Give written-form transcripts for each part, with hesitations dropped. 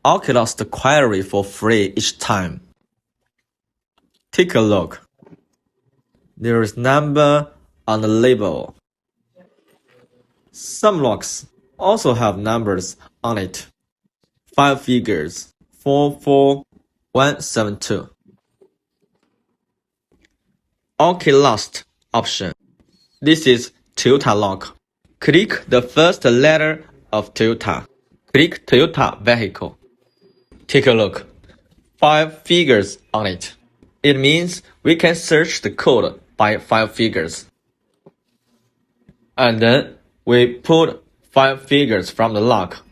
Oculus query for free each time. Take a look. There is number on the label. Some locks also have numbers on it. 5 figures, 44172. OK, last option. This is Toyota lock. Click the first letter of Toyota. Click Toyota vehicle. Take a look. 5 figures on it. It means we can search the code by 5 figures. And then we put 5 figures from the lock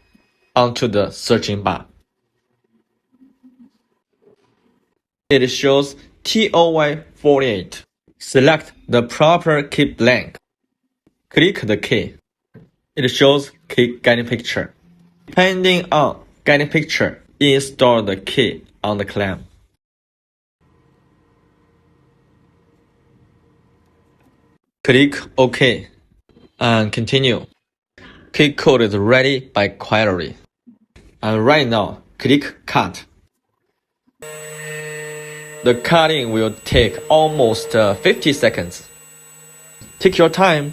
onto the searching bar. It shows TOY48. Select the proper key blank. Click the key. It shows key getting picture. Depending on getting picture, install the key on the clamp. Click OK and continue. Key code is ready by query. And right now, click Cut. The cutting will take almost 50 seconds. Take your time.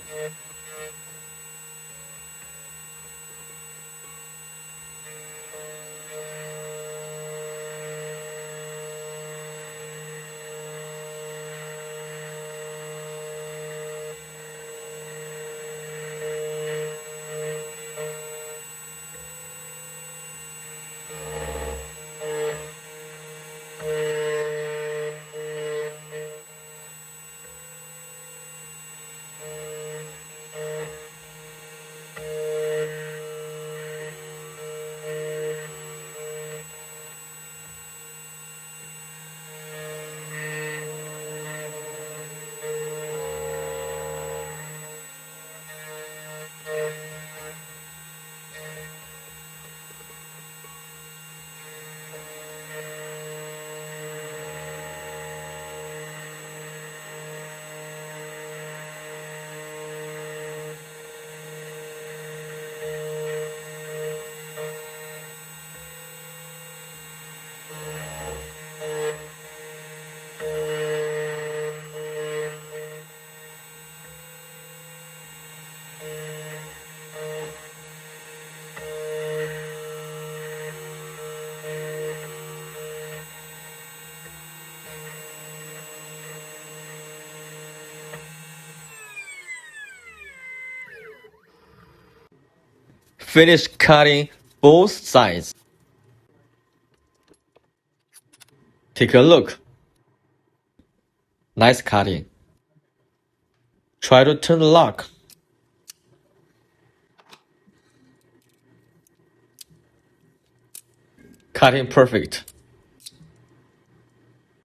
Finish cutting both sides. Take a look. Nice cutting. Try to turn the lock. Cutting perfect.